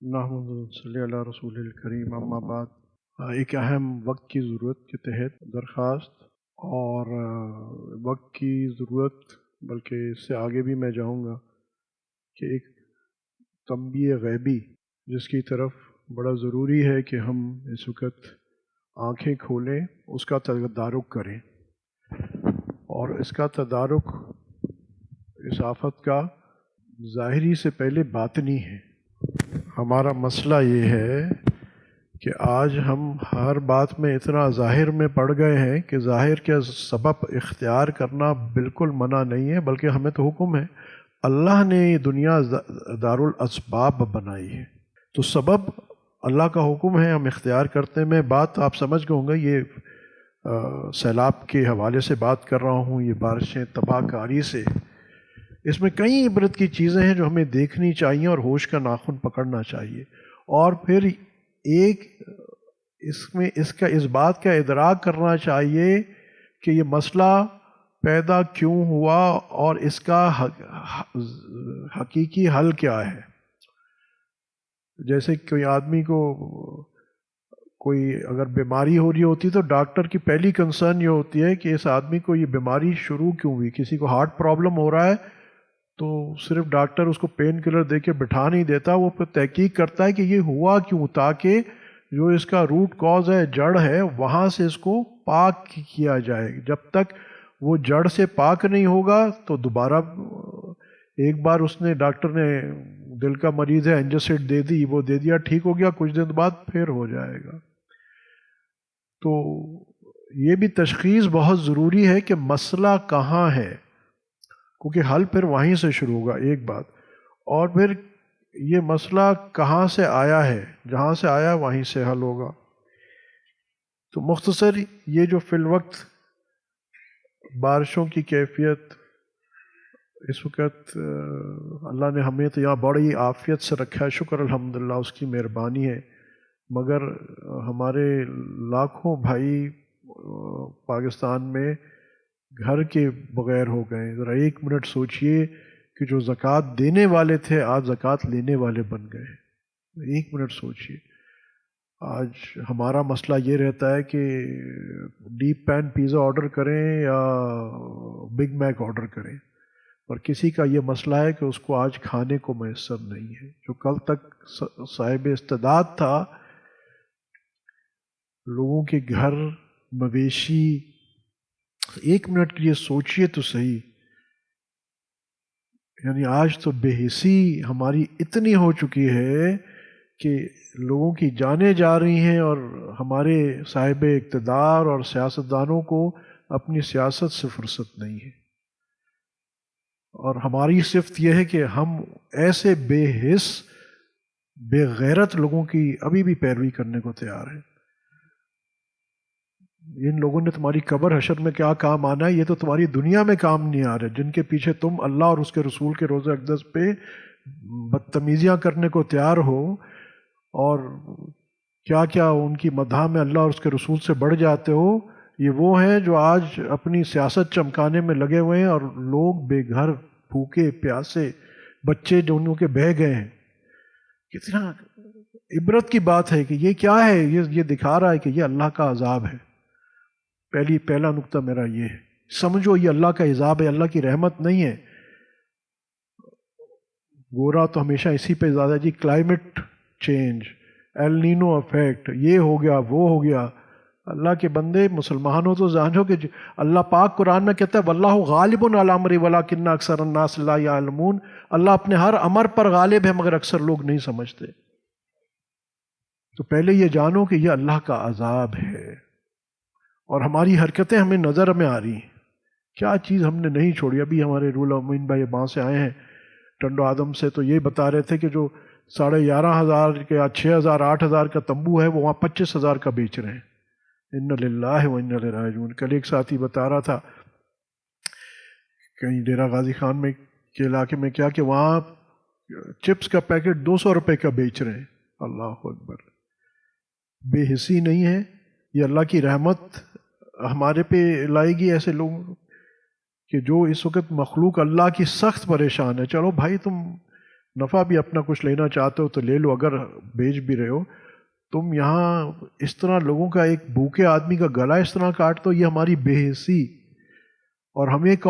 نحمد صلی اللہ رسول الکریم اما بعد، ایک اہم وقت کی ضرورت کے تحت درخواست اور وقت کی ضرورت، بلکہ اس سے آگے بھی میں جاؤں گا کہ ایک تنبیہ غیبی جس کی طرف بڑا ضروری ہے کہ ہم اس وقت آنکھیں کھولیں، اس کا تدارک کریں، اور اس کا تدارک اس آفت کا ظاہری سے پہلے باطنی ہے۔ ہمارا مسئلہ یہ ہے کہ آج ہم ہر بات میں اتنا ظاہر میں پڑ گئے ہیں کہ ظاہر کے سبب اختیار کرنا بالکل منع نہیں ہے، بلکہ ہمیں تو حکم ہے۔ اللہ نے یہ دنیا دارالاسباب بنائی ہے، تو سبب اللہ کا حکم ہے، ہم اختیار کرتے ہیں۔ میں بات آپ سمجھ گئے ہوں گے، یہ سیلاب کے حوالے سے بات کر رہا ہوں، یہ بارشیں تباہ کاری سے۔ اس میں کئی عبرت کی چیزیں ہیں جو ہمیں دیکھنی چاہیے اور ہوش کا ناخن پکڑنا چاہیے، اور پھر ایک اس بات کا ادراک کرنا چاہیے کہ یہ مسئلہ پیدا کیوں ہوا اور اس کا حقیقی حل کیا ہے۔ جیسے کوئی آدمی کو کوئی اگر بیماری ہو رہی ہوتی تو ڈاکٹر کی پہلی کنسرن یہ ہوتی ہے کہ اس آدمی کو یہ بیماری شروع کیوں ہوئی۔ کسی کو ہارٹ پرابلم ہو رہا ہے تو صرف ڈاکٹر اس کو پین کلر دے کے بٹھا نہیں دیتا، وہ پھر تحقیق کرتا ہے کہ یہ ہوا کیوں، تاکہ جو اس کا روٹ کاز ہے، جڑ ہے، وہاں سے اس کو پاک کیا جائے۔ جب تک وہ جڑ سے پاک نہیں ہوگا تو دوبارہ ایک بار اس نے ڈاکٹر نے دل کا مریض ہے اینجسڈ دے دی، وہ دے دیا، ٹھیک ہو گیا، کچھ دن بعد پھر ہو جائے گا۔ تو یہ بھی تشخیص بہت ضروری ہے کہ مسئلہ کہاں ہے، کیونکہ حل پھر وہیں سے شروع ہوگا، ایک بات۔ اور پھر یہ مسئلہ کہاں سے آیا ہے، جہاں سے آیا وہیں سے حل ہوگا۔ تو مختصر یہ جو فی الوقت بارشوں کی کیفیت اس وقت، اللہ نے ہمیں تو یہاں بڑی عافیت سے رکھا ہے، شکر الحمدللہ، اس کی مہربانی ہے، مگر ہمارے لاکھوں بھائی پاکستان میں گھر کے بغیر ہو گئے۔ ذرا ایک منٹ سوچئے کہ جو زکوٰۃ دینے والے تھے آج زکوٰۃ لینے والے بن گئے۔ ایک منٹ سوچئے۔ آج ہمارا مسئلہ یہ رہتا ہے کہ ڈیپ پین پیزا آرڈر کریں یا بگ میک آرڈر کریں، اور کسی کا یہ مسئلہ ہے کہ اس کو آج کھانے کو میسر نہیں ہے۔ جو کل تک صاحب استعداد تھا، لوگوں کے گھر، مویشی، ایک منٹ کے لیے سوچئے تو صحیح، یعنی آج تو بے حسی ہماری اتنی ہو چکی ہے کہ لوگوں کی جانیں جا رہی ہیں، اور ہمارے صاحب اقتدار اور سیاستدانوں کو اپنی سیاست سے فرصت نہیں ہے۔ اور ہماری صفت یہ ہے کہ ہم ایسے بے حس، بے غیرت لوگوں کی ابھی بھی پیروی کرنے کو تیار ہیں۔ ان لوگوں نے تمہاری قبر حشر میں کیا کام آنا ہے، یہ تو تمہاری دنیا میں کام نہیں آ رہے، جن کے پیچھے تم اللہ اور اس کے رسول کے روزہ اقدس پہ بدتمیزیاں کرنے کو تیار ہو، اور کیا کیا ان کی مدح میں اللہ اور اس کے رسول سے بڑھ جاتے ہو۔ یہ وہ ہیں جو آج اپنی سیاست چمکانے میں لگے ہوئے ہیں، اور لوگ بے گھر، بھوکے پیاسے، بچے جو انہوں کے بہہ گئے ہیں۔ کتنا عبرت کی بات ہے کہ یہ کیا ہے، یہ دکھا رہا ہے کہ یہ اللہ کا عذاب ہے۔ پہلا نقطہ میرا یہ ہے، سمجھو یہ اللہ کا عذاب ہے، اللہ کی رحمت نہیں ہے۔ گورا تو ہمیشہ اسی پہ زیادہ جی، climate change, El Nino effect, یہ ہو گیا، وہ ہو گیا۔ اللہ کے بندے مسلمانوں تو جانو کہ اللہ پاک قرآن میں کہتا ہے واللہ غالب علی امرہ ولکن اکثر الناس لا یعلمون، اللہ اپنے ہر امر پر غالب ہے مگر اکثر لوگ نہیں سمجھتے۔ تو پہلے یہ جانو کہ یہ اللہ کا عذاب ہے، اور ہماری حرکتیں ہمیں نظر میں آ رہی ہیں، کیا چیز ہم نے نہیں چھوڑی۔ ابھی ہمارے رول امین بھائی وہاں سے آئے ہیں ٹنڈو آدم سے، تو یہ بتا رہے تھے کہ جو 11,500 یا 6,000 8,000 کا تمبو ہے وہ وہاں 25,000 کا بیچ رہے ہیں۔ ان للہ و انا الیہ راجعون۔ کل ایک ساتھی بتا رہا تھا کہیں ڈیرہ غازی خان میں کے علاقے میں کیا کہ وہاں چپس کا پیکٹ 200 روپے کا بیچ رہے ہیں۔ اللہ اکبر، بے حسی نہیں ہے۔ یہ اللہ کی رحمت ہمارے پہ لائے گی ایسے لوگ کہ جو اس وقت مخلوق اللہ کی سخت پریشان ہے۔ چلو بھائی تم نفع بھی اپنا کچھ لینا چاہتے ہو تو لے لو، اگر بیچ بھی رہے ہو تم یہاں اس طرح لوگوں کا، ایک بھوکے آدمی کا گلا اس طرح کاٹ دو، یہ ہماری بے حسی۔ اور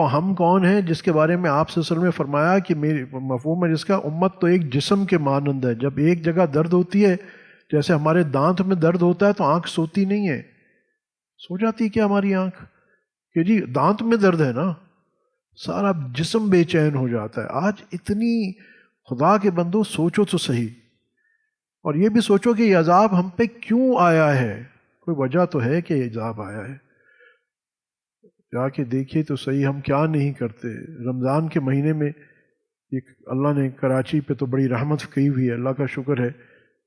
ہم کون ہیں جس کے بارے میں آپ صلی اللہ علیہ وسلم نے فرمایا کہ میری مفہوم ہے جس کا، امت تو ایک جسم کے مانند ہے، جب ایک جگہ درد ہوتی ہے جیسے ہمارے دانت میں درد ہوتا ہے تو آنکھ سوتی نہیں ہے، سو جاتی ہے کیا ہماری آنکھ کہ جی دانت میں درد ہے نا، سارا جسم بے چین ہو جاتا ہے۔ آج اتنی، خدا کے بندو سوچو تو صحیح، اور یہ بھی سوچو کہ یہ عذاب ہم پہ کیوں آیا ہے، کوئی وجہ تو ہے کہ یہ عذاب آیا ہے، جا کے دیکھیے تو صحیح ہم کیا نہیں کرتے۔ رمضان کے مہینے میں ایک اللہ نے کراچی پہ تو بڑی رحمت کی ہوئی ہے، اللہ کا شکر ہے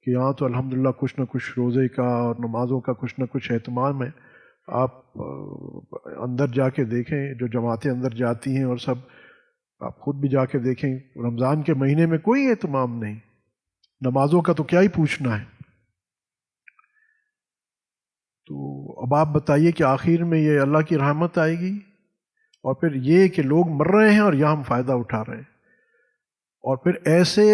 کہ یہاں تو الحمدللہ کچھ نہ کچھ روزے کا اور نمازوں کا کچھ نہ کچھ اہتمام ہے۔ آپ اندر جا کے دیکھیں، جو جماعتیں اندر جاتی ہیں اور سب، آپ خود بھی جا کے دیکھیں، رمضان کے مہینے میں کوئی اہتمام نہیں، نمازوں کا تو کیا ہی پوچھنا ہے۔ تو اب آپ بتائیے کہ آخر میں یہ اللہ کی رحمت آئے گی، اور پھر یہ کہ لوگ مر رہے ہیں اور یہاں ہم فائدہ اٹھا رہے ہیں، اور پھر ایسے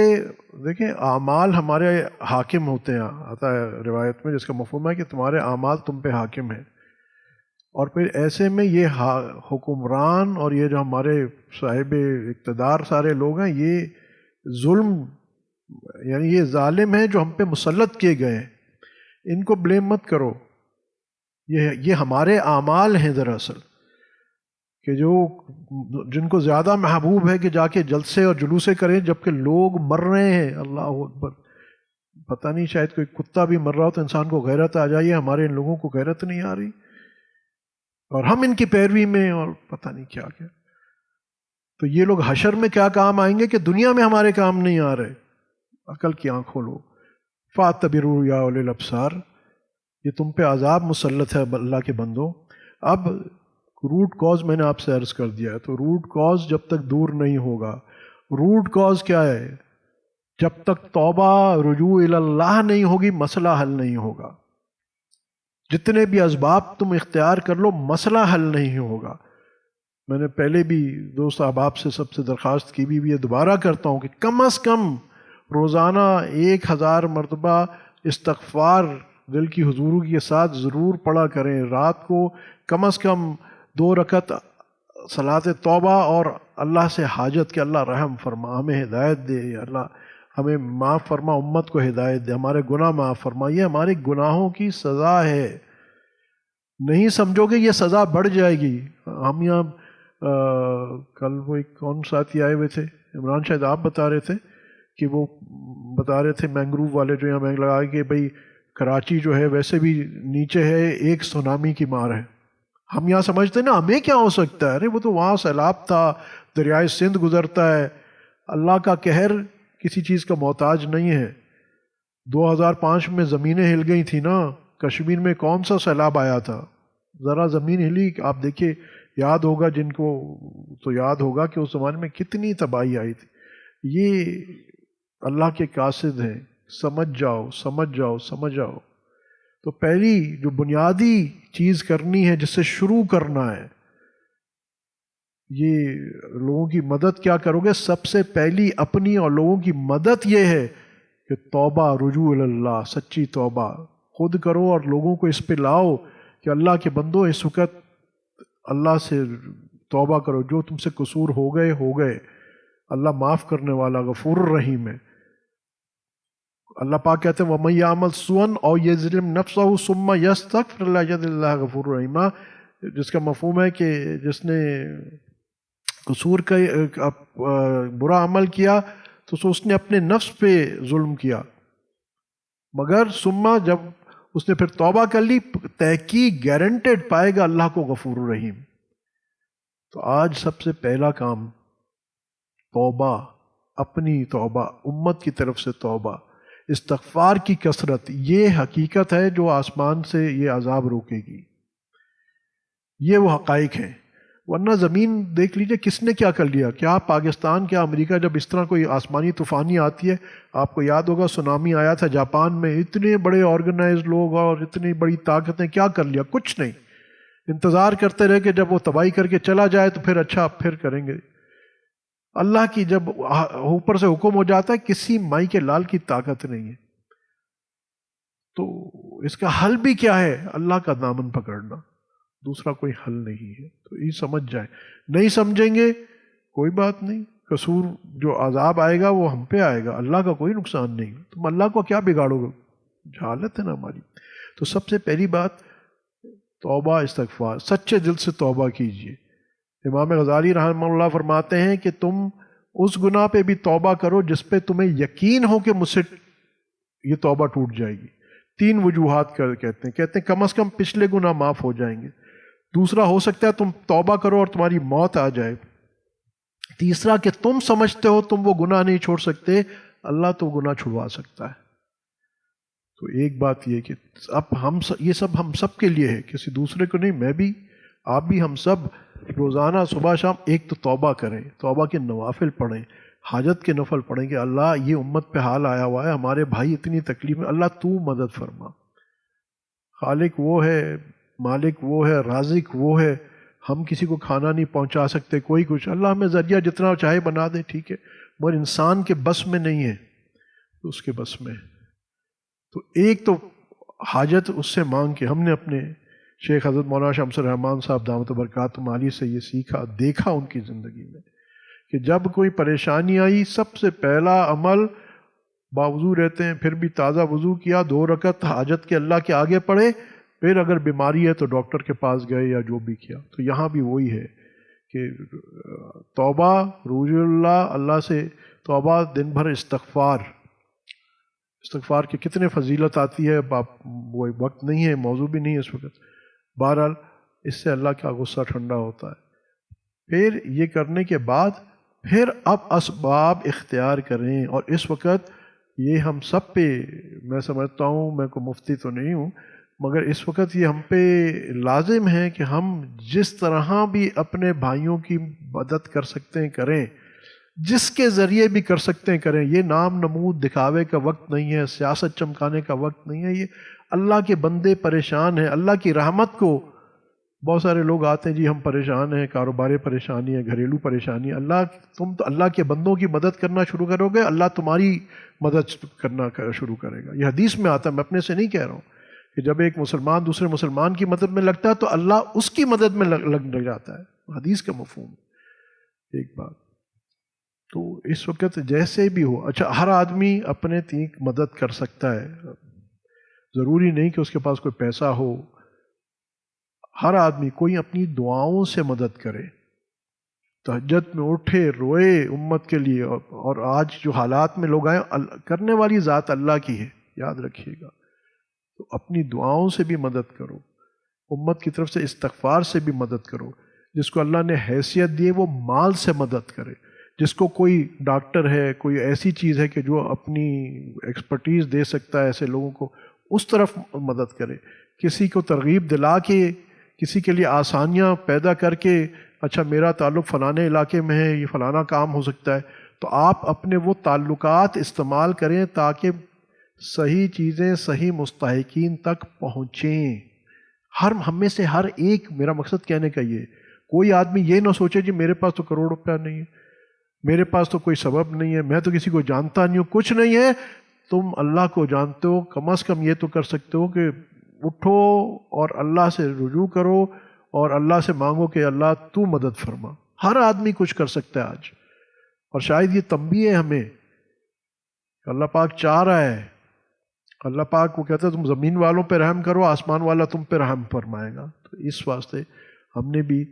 دیکھیں اعمال ہمارے حاکم ہوتے ہیں، آتا ہے روایت میں جس کا مفہوم ہے کہ تمہارے اعمال تم پہ حاکم ہیں، اور پھر ایسے میں یہ حکمران اور یہ جو ہمارے صاحب اقتدار سارے لوگ ہیں، یہ ظلم، یعنی یہ ظالم ہیں جو ہم پہ مسلط کیے گئے ہیں، ان کو بلیم مت کرو، یہ ہمارے اعمال ہیں دراصل، کہ جن کو زیادہ محبوب ہے کہ جا کے جلسے اور جلوسے کریں جبکہ لوگ مر رہے ہیں۔ اللہ اکبر، پتہ نہیں شاید کوئی کتا بھی مر رہا ہو تو انسان کو غیرت آ جائے، ہمارے ان لوگوں کو غیرت نہیں آ رہی، اور ہم ان کی پیروی میں، اور پتہ نہیں کیا کیا۔ تو یہ لوگ حشر میں کیا کام آئیں گے کہ دنیا میں ہمارے کام نہیں آ رہے۔ عقل کی آنکھ کھولو، فَاعْتَبِرُوا يَا أُولِي الْأَبْصَارِ، یہ تم پہ عذاب مسلط ہے اللہ کے بندوں۔ اب روٹ کاز میں نے آپ سے عرض کر دیا ہے، تو روٹ کاز جب تک دور نہیں ہوگا، روٹ کاز کیا ہے؟ جب تک توبہ رجوع الی اللہ نہیں ہوگی مسئلہ حل نہیں ہوگا، جتنے بھی اسباب تم اختیار کر لو مسئلہ حل نہیں ہوگا۔ میں نے پہلے بھی دوست احباب سے سب سے درخواست کی بھی ہے، دوبارہ کرتا ہوں کہ کم از کم روزانہ 1000 مرتبہ استغفار دل کی حضوری کے ساتھ ضرور پڑھا کریں، رات کو کم از کم 2 رکعت صلاۃ توبہ، اور اللہ سے حاجت کہ اللہ رحم فرما، ہمیں ہدایت دے، یا اللہ ہمیں معاف فرما، امت کو ہدایت دے، ہمارے گناہ معاف فرما۔ یہ ہمارے گناہوں کی سزا ہے، نہیں سمجھو گے یہ سزا بڑھ جائے گی۔ ہم یہاں کل وہ ایک کون ساتھی آئے ہوئے تھے، عمران شاید آپ بتا رہے تھے کہ وہ بتا رہے تھے مینگروو والے جو یہاں مینگ لگا کہ بھئی کراچی جو ہے ویسے بھی نیچے ہے، ایک سونامی کی مار ہے۔ ہم یہاں سمجھتے ہیں نا ہمیں کیا ہو سکتا ہے، ارے وہ تو وہاں سیلاب تھا، دریائے سندھ گزرتا ہے، اللہ کا قہر کسی چیز کا محتاج نہیں ہے۔ 2005 میں زمینیں ہل گئی تھی نا، کشمیر میں کون سا سیلاب آیا تھا، ذرا زمین ہلی، آپ دیکھیے، یاد ہوگا جن کو تو یاد ہوگا کہ اس زمانے میں کتنی تباہی آئی تھی۔ یہ اللہ کے قاصد ہیں، سمجھ جاؤ سمجھ جاؤ سمجھ جاؤ۔ تو پہلی جو بنیادی چیز کرنی ہے، جس سے شروع کرنا ہے، یہ لوگوں کی مدد کیا کرو گے؟ سب سے پہلی اپنی اور لوگوں کی مدد یہ ہے کہ توبہ رجوع اللہ، سچی توبہ خود کرو اور لوگوں کو اس پہ لاؤ کہ اللہ کے بندو اس وقت اللہ سے توبہ کرو، جو تم سے قصور ہو گئے، اللہ معاف کرنے والا غفور الرحیم ہے۔ اللہ پاک کہتے ہیں وَمَن يَعْمَلْ سُوءًا أَوْ يَظْلِمْ نَفْسَهُ ثُمَّ يَسْتَغْفِرْ اللَّهَ يَجِدِ اللَّهَ غَفُورًا رَحِيمًا، جس کا مفہوم ہے کہ جس نے قصور کا برا عمل کیا تو اس نے اپنے نفس پہ ظلم کیا، مگر ثم جب اس نے پھر توبہ کر لی، تحقیق گارنٹیڈ پائے گا اللہ کو غفور الرحیم۔ تو آج سب سے پہلا کام توبہ، اپنی توبہ، امت کی طرف سے توبہ، استغفار کی کثرت، یہ حقیقت ہے جو آسمان سے یہ عذاب روکے گی، یہ وہ حقائق ہیں۔ ورنہ زمین دیکھ لیجئے کس نے کیا کر لیا، کیا پاکستان، کیا امریکہ، جب اس طرح کوئی آسمانی طوفانی آتی ہے، آپ کو یاد ہوگا سونامی آیا تھا جاپان میں، اتنے بڑے آرگنائز لوگ اور اتنی بڑی طاقتیں، کیا کر لیا؟ کچھ نہیں، انتظار کرتے رہے کہ جب وہ تباہی کر کے چلا جائے تو پھر اچھا پھر کریں گے۔ اللہ کی جب اوپر سے حکم ہو جاتا ہے، کسی مائی کے لال کی طاقت نہیں ہے. تو اس کا حل بھی کیا ہے؟ اللہ کا دامن پکڑنا، دوسرا کوئی حل نہیں ہے. تو یہ سمجھ جائیں. نہیں سمجھیں گے کوئی بات نہیں، قصور جو عذاب آئے گا وہ ہم پہ آئے گا، اللہ کا کوئی نقصان نہیں. تم اللہ کو کیا بگاڑو گے؟ جہالت ہے نا ہماری. تو سب سے پہلی بات توبہ استغفار، سچے دل سے توبہ کیجیے. امام غزالی رحمہ اللہ فرماتے ہیں کہ تم اس گناہ پہ بھی توبہ کرو جس پہ تمہیں یقین ہو کہ مجھ سے یہ توبہ ٹوٹ جائے گی. 3 وجوہات کہتے ہیں کم از کم پچھلے گناہ معاف ہو جائیں گے. دوسرا، ہو سکتا ہے تم توبہ کرو اور تمہاری موت آ جائے. تیسرا کہ تم سمجھتے ہو تم وہ گناہ نہیں چھوڑ سکتے، اللہ تو گناہ چھڑوا سکتا ہے. تو ایک بات یہ کہ اب یہ سب ہم سب کے لیے ہے، کسی دوسرے کو نہیں. میں بھی، آپ بھی، ہم سب روزانہ صبح شام ایک تو توبہ کریں، توبہ کے نوافل پڑھیں، حاجت کے نفل پڑھیں کہ اللہ یہ امت پہ حال آیا ہوا ہے، ہمارے بھائی اتنی تکلیف میں، اللہ تو مدد فرما. خالق وہ ہے، مالک وہ ہے، رازق وہ ہے. ہم کسی کو کھانا نہیں پہنچا سکتے، کوئی کچھ. اللہ ہمیں ذریعہ جتنا چاہے بنا دے، ٹھیک ہے، مگر انسان کے بس میں نہیں ہے، تو اس کے بس میں. تو ایک تو حاجت اس سے مانگ کے. ہم نے اپنے شیخ حضرت مولانا شمس الرحمان صاحب دامت برکاتہم عالیہ سے یہ سیکھا، دیکھا ان کی زندگی میں کہ جب کوئی پریشانی آئی، سب سے پہلا عمل باوضو رہتے ہیں، پھر بھی تازہ وضو کیا، 2 رکعت حاجت کے اللہ کے آگے پڑھے، پھر اگر بیماری ہے تو ڈاکٹر کے پاس گئے یا جو بھی کیا. تو یہاں بھی وہی ہے کہ توبہ، رجوع اللہ سے توبہ، دن بھر استغفار کی کتنے فضیلت آتی ہے. وہ وقت نہیں ہے، موضوع بھی نہیں ہے اس وقت. بہرحال اس سے اللہ کا غصہ ٹھنڈا ہوتا ہے. پھر یہ کرنے کے بعد پھر اب اسباب اختیار کریں. اور اس وقت یہ ہم سب پہ، میں سمجھتا ہوں، میں کوئی مفتی تو نہیں ہوں، مگر اس وقت یہ ہم پہ لازم ہے کہ ہم جس طرح بھی اپنے بھائیوں کی مدد کر سکتے ہیں کریں، جس کے ذریعے بھی کر سکتے ہیں کریں. یہ نام نمود دکھاوے کا وقت نہیں ہے، سیاست چمکانے کا وقت نہیں ہے. یہ اللہ کے بندے پریشان ہیں، اللہ کی رحمت کو. بہت سارے لوگ آتے ہیں، جی ہم پریشان ہیں، کاروباری پریشانی ہے، گھریلو پریشانی ہے. تم تو اللہ کے بندوں کی مدد کرنا شروع کرو گے، اللہ تمہاری مدد کرنا شروع کرے گا. یہ حدیث میں آتا ہے، میں اپنے سے نہیں کہہ رہا ہوں، کہ جب ایک مسلمان دوسرے مسلمان کی مدد میں لگتا ہے تو اللہ اس کی مدد میں لگ جاتا ہے. حدیث کا مفہوم. ایک بات تو اس وقت جیسے بھی ہو، اچھا ہر آدمی اپنے تیک مدد کر سکتا ہے، ضروری نہیں کہ اس کے پاس کوئی پیسہ ہو. ہر آدمی کوئی اپنی دعاؤں سے مدد کرے، تہجد میں اٹھے، روئے امت کے لیے. اور آج جو حالات میں لوگ آئے، کرنے والی ذات اللہ کی ہے، یاد رکھیے گا. تو اپنی دعاؤں سے بھی مدد کرو، امت کی طرف سے استغفار سے بھی مدد کرو. جس کو اللہ نے حیثیت دی وہ مال سے مدد کرے. جس کو کوئی ڈاکٹر ہے، کوئی ایسی چیز ہے کہ جو اپنی ایکسپرٹیز دے سکتا ہے ایسے لوگوں کو، اس طرف مدد کرے. کسی کو ترغیب دلا کے، کسی کے لیے آسانیاں پیدا کر کے، اچھا میرا تعلق فلانے علاقے میں ہے، یہ فلانا کام ہو سکتا ہے، تو آپ اپنے وہ تعلقات استعمال کریں تاکہ صحیح چیزیں صحیح مستحقین تک پہنچیں. ہم میں سے ہر ایک، میرا مقصد کہنے کا یہ، کوئی آدمی یہ نہ سوچے جی میرے پاس تو کروڑ روپیہ نہیں ہے، میرے پاس تو کوئی سبب نہیں ہے، میں تو کسی کو جانتا نہیں ہوں، کچھ نہیں ہے. تم اللہ کو جانتے ہو، کم از کم یہ تو کر سکتے ہو کہ اٹھو اور اللہ سے رجوع کرو اور اللہ سے مانگو کہ اللہ تو مدد فرما. ہر آدمی کچھ کر سکتا ہے آج. اور شاید یہ تنبیہ ہے ہمیں کہ اللہ پاک چاہ رہا ہے. اللہ پاک وہ کہتا ہے تم زمین والوں پہ رحم کرو، آسمان والا تم پہ رحم فرمائے گا. تو اس واسطے ہم نے بھی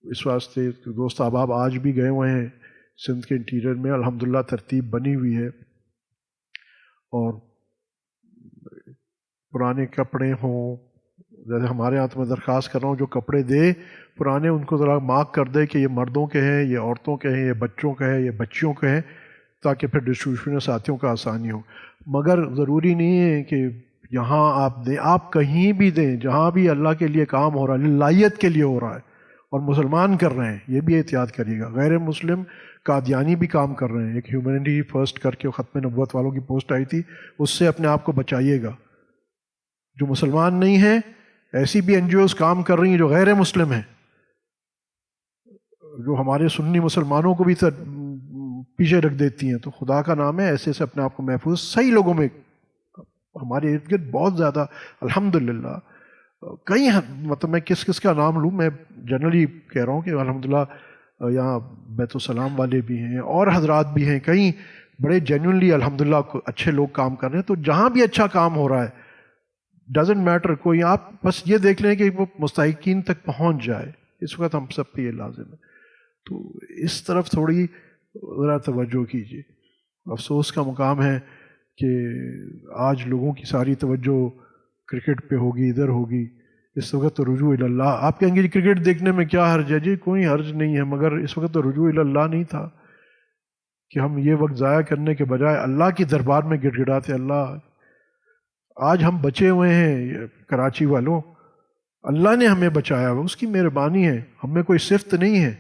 اس واسطے دوست احباب آج بھی گئے ہوئے ہیں سندھ کے انٹیریئر میں، الحمدللہ ترتیب بنی ہوئی ہے. اور پرانے کپڑے ہوں، جیسے ہمارے ہاتھ میں درخواست کر رہا ہوں، جو کپڑے دے پرانے ان کو ذرا مارک کر دے کہ یہ مردوں کے ہیں، یہ عورتوں کے ہیں، یہ بچوں کے ہیں، یہ بچیوں کے ہیں، تاکہ پھر ڈسٹریبیوشن ساتھیوں کا آسانی ہو. مگر ضروری نہیں ہے کہ یہاں آپ دیں، آپ کہیں بھی دیں، جہاں بھی اللہ کے لیے کام ہو رہا ہے، للہیت کے لیے ہو رہا ہے اور مسلمان کر رہے ہیں، یہ بھی احتیاط کریے گا. غیر مسلم قادیانی بھی کام کر رہے ہیں. ایک ہیومینٹی فرسٹ کر کے ختم نبوت والوں کی پوسٹ آئی تھی، اس سے اپنے آپ کو بچائیے گا. جو مسلمان نہیں ہیں ایسی بھی این جی اوز کام کر رہی ہیں جو غیر مسلم ہیں. جو ہمارے سنی مسلمانوں کو بھی پیچھے رکھ دیتی ہیں. تو خدا کا نام ہے ایسے سے اپنے آپ کو محفوظ. صحیح لوگوں میں ہمارے ارد گرد بہت زیادہ الحمدللہ کئی مطلب میں کس کا نام لوں، میں جنرلی کہہ رہا ہوں کہ الحمدللہ یہاں بیت السلام والے بھی ہیں اور حضرات بھی ہیں، کئی بڑے جینوئنلی الحمدللہ اچھے لوگ کام کر رہے ہیں. تو جہاں بھی اچھا کام ہو رہا ہے ڈزنٹ میٹر، کوئی آپ بس یہ دیکھ لیں کہ وہ مستحقین تک پہنچ جائے. اس وقت ہم سب پہ یہ لازم ہے. تو اس طرف تھوڑی ذرا توجہ کیجیے. افسوس کا مقام ہے کہ آج لوگوں کی ساری توجہ کرکٹ پہ ہوگی، ادھر ہوگی. اس وقت تو رجوع اللہ. آپ کہیں گے جی کرکٹ دیکھنے میں کیا حرج ہے؟ جی کوئی حرج نہیں ہے، مگر اس وقت تو رجوع اللہ نہیں تھا کہ ہم یہ وقت ضائع کرنے کے بجائے اللہ کی دربار میں گڑ گڑاتے. اللہ آج ہم بچے ہوئے ہیں کراچی والوں، اللہ نے ہمیں بچایا ہوا، اس کی مہربانی ہے، ہم میں کوئی صفت نہیں ہے.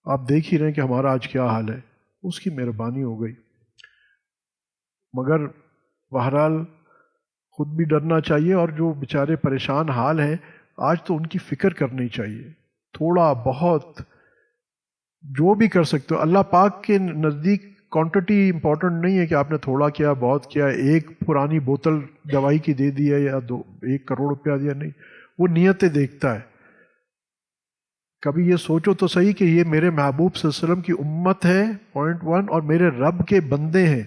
آپ دیکھ ہی رہے ہیں کہ ہمارا آج کیا حال ہے، اس کی مہربانی ہو گئی. مگر بہرحال خود بھی ڈرنا چاہیے، اور جو بیچارے پریشان حال ہیں آج تو ان کی فکر کرنی چاہیے. تھوڑا بہت جو بھی کر سکتے ہو، اللہ پاک کے نزدیک کوانٹٹی امپورٹنٹ نہیں ہے کہ آپ نے تھوڑا کیا بہت کیا، ایک پرانی بوتل دوائی کی دے دی ہے یا 1 کروڑ روپیہ دیا، نہیں. وہ نیتیں دیکھتا ہے. کبھی یہ سوچو تو صحیح کہ یہ میرے محبوب صلی اللہ علیہ وسلم کی امت ہے پوائنٹ 1، اور میرے رب کے بندے ہیں.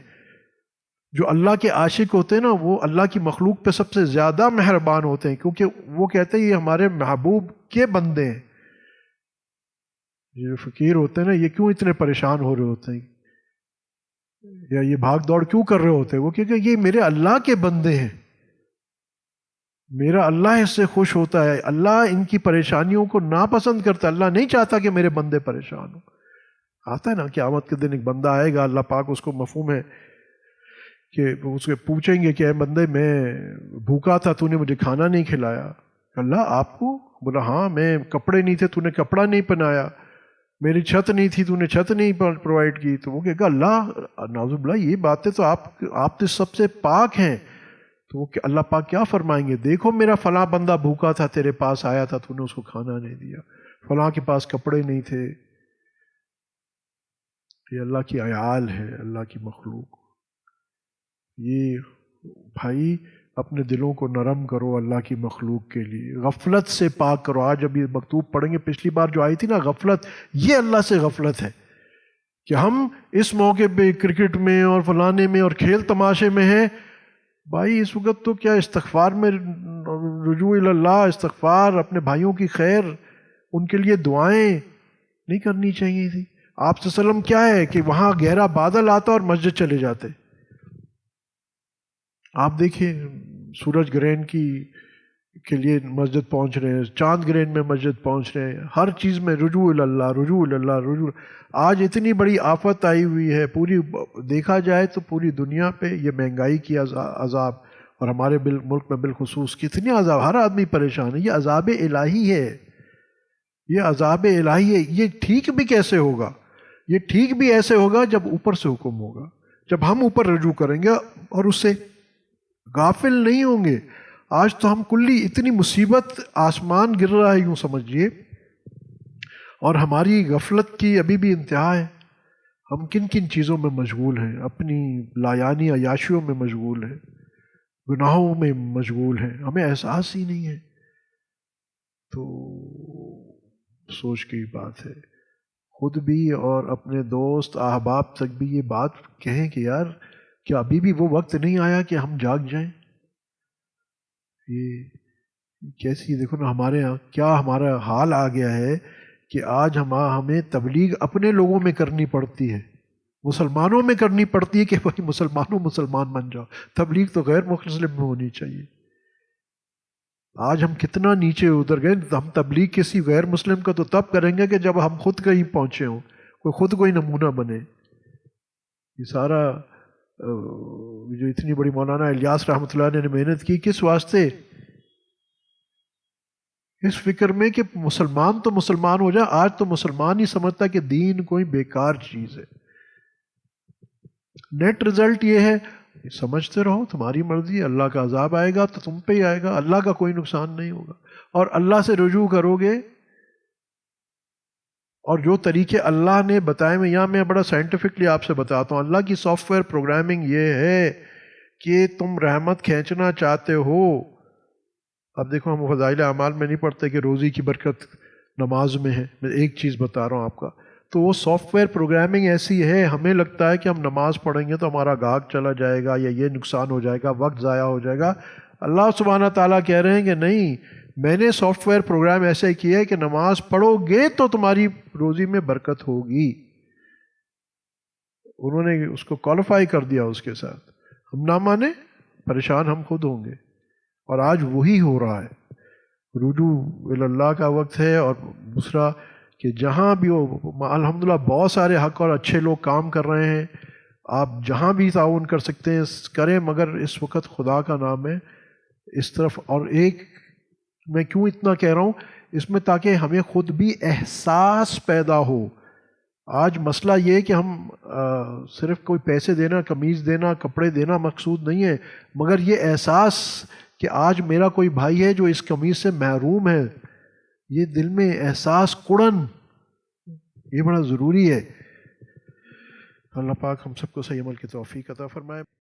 جو اللہ کے عاشق ہوتے ہیں نا، وہ اللہ کی مخلوق پہ سب سے زیادہ مہربان ہوتے ہیں، کیونکہ وہ کہتے ہیں یہ ہمارے محبوب کے بندے ہیں. یہ فقیر ہوتے ہیں نا، یہ کیوں اتنے پریشان ہو رہے ہوتے ہیں یا یہ بھاگ دوڑ کیوں کر رہے ہوتے ہیں؟ وہ کیونکہ یہ میرے اللہ کے بندے ہیں، میرا اللہ اس سے خوش ہوتا ہے. اللہ ان کی پریشانیوں کو ناپسند کرتا ہے. اللہ نہیں چاہتا کہ میرے بندے پریشان ہوں. آتا ہے نا قیامت کے دن ایک بندہ آئے گا، اللہ پاک اس کو مفہوم ہے کہ اس کے پوچھیں گے کہ اے بندے میں بھوکا تھا، تو نے مجھے کھانا نہیں کھلایا. اللہ آپ کو؟ بولا ہاں. میں کپڑے نہیں تھے، تو نے کپڑا نہیں پہنایا. میری چھت نہیں تھی، تو نے چھت نہیں پرووائڈ کی. تو وہ کہے گا اللہ نعوذ باللہ یہ باتیں تو آپ تو سب سے پاک ہیں. تو وہ اللہ پاک کیا فرمائیں گے؟ دیکھو میرا فلاں بندہ بھوکا تھا، تیرے پاس آیا تھا، تو نے اس کو کھانا نہیں دیا. فلاں کے پاس کپڑے نہیں تھے. یہ اللہ کی عیال ہے، اللہ کی مخلوق. یہ بھائی اپنے دلوں کو نرم کرو اللہ کی مخلوق کے لیے، غفلت سے پاک کرو. آج اب یہ مکتوب پڑھیں گے، پچھلی بار جو آئی تھی نا غفلت، یہ اللہ سے غفلت ہے کہ ہم اس موقع پہ کرکٹ میں اور فلانے میں اور کھیل تماشے میں ہیں. بھائی اس وقت تو کیا استغفار میں رجوع اللہ، استغفار، اپنے بھائیوں کی خیر، ان کے لیے دعائیں نہیں کرنی چاہیے تھی؟ آپ صلی اللہ علیہ وسلم کیا ہے کہ وہاں گہرا بادل آتا اور مسجد چلے جاتے. آپ دیکھیں سورج گرہن کے لیے مسجد پہنچ رہے ہیں، چاند گرہن میں مسجد پہنچ رہے ہیں، ہر چیز میں رجوع اللہ، رجوع اللہ، رجوع. آج اتنی بڑی آفت آئی ہوئی ہے، پوری دیکھا جائے تو پوری دنیا پہ یہ مہنگائی کی عذاب، اور ہمارے ملک میں بالخصوص کتنے عذاب، ہر آدمی پریشان ہے. یہ عذاب الہی ہے، یہ عذاب الہی ہے. یہ ٹھیک بھی کیسے ہوگا؟ یہ ٹھیک بھی ایسے ہوگا جب اوپر سے حکم ہوگا، جب ہم اوپر رجوع کریں گے اور اس سے غافل نہیں ہوں گے. آج تو ہم کلی اتنی مصیبت آسمان گر رہا ہے یوں سمجھیے، اور ہماری غفلت کی ابھی بھی انتہا ہے. ہم کن کن چیزوں میں مشغول ہیں؟ اپنی لایانی عیاشیوں میں مشغول ہیں، گناہوں میں مشغول ہیں، ہمیں احساس ہی نہیں ہے. تو سوچ کی بات ہے. خود بھی اور اپنے دوست احباب تک بھی یہ بات کہیں کہ یار کیا ابھی بھی وہ وقت نہیں آیا کہ ہم جاگ جائیں؟ یہ کیسی دیکھو نا ہمارے ہاں کیا ہمارا حال آ گیا ہے کہ آج ہمیں تبلیغ اپنے لوگوں میں کرنی پڑتی ہے، مسلمانوں میں کرنی پڑتی ہے کہ بھائی مسلمان بن جاؤ. تبلیغ تو غیر مسلم میں ہونی چاہیے. آج ہم کتنا نیچے اتر گئے. ہم تبلیغ کسی غیر مسلم کا تو تب کریں گے کہ جب ہم خود کہیں پہنچے ہوں، خود کوئی نمونہ بنے. یہ سارا جو اتنی بڑی مولانا الیاس رحمۃ اللہ نے محنت کی کس واسطے؟ اس فکر میں کہ مسلمان تو مسلمان ہو جائے. آج تو مسلمان ہی سمجھتا کہ دین کوئی بیکار چیز ہے. نیٹ رزلٹ یہ ہے سمجھتے رہو، تمہاری مرضی، اللہ کا عذاب آئے گا تو تم پہ ہی آئے گا، اللہ کا کوئی نقصان نہیں ہوگا. اور اللہ سے رجوع کرو گے اور جو طریقے اللہ نے بتائے میں یہاں میں بڑا سائنٹیفکلی آپ سے بتاتا ہوں، اللہ کی سافٹ ویئر پروگرامنگ یہ ہے کہ تم رحمت کھینچنا چاہتے ہو. اب دیکھو ہم فضائل اعمال میں نہیں پڑھتے کہ روزی کی برکت نماز میں ہے، میں ایک چیز بتا رہا ہوں آپ کا. تو وہ سافٹ ویئر پروگرامنگ ایسی ہے، ہمیں لگتا ہے کہ ہم نماز پڑھیں گے تو ہمارا گاہک چلا جائے گا یا یہ نقصان ہو جائے گا، وقت ضائع ہو جائے گا. اللہ سبحانہ تعالیٰ کہہ رہے ہیں کہ نہیں، میں نے سافٹ ویئر پروگرام ایسے کیا ہے کہ نماز پڑھو گے تو تمہاری روزی میں برکت ہوگی. انہوں نے اس کو کوالیفائی کر دیا اس کے ساتھ. ہم نہ مانے پریشان ہم خود ہوں گے، اور آج وہی ہو رہا ہے. رجوع اللہ کا وقت ہے. اور دوسرا کہ جہاں بھی ہو الحمدللہ بہت سارے حق اور اچھے لوگ کام کر رہے ہیں، آپ جہاں بھی تعاون کر سکتے ہیں کریں، مگر اس وقت خدا کا نام ہے اس طرف. اور ایک میں کیوں اتنا کہہ رہا ہوں اس میں، تاکہ ہمیں خود بھی احساس پیدا ہو. آج مسئلہ یہ ہے کہ ہم صرف کوئی پیسے دینا، قمیض دینا، کپڑے دینا مقصود نہیں ہے، مگر یہ احساس کہ آج میرا کوئی بھائی ہے جو اس قمیض سے محروم ہے، یہ دل میں احساس کڑن، یہ بڑا ضروری ہے. اللہ پاک ہم سب کو صحیح عمل کی توفیق عطا فرمائے.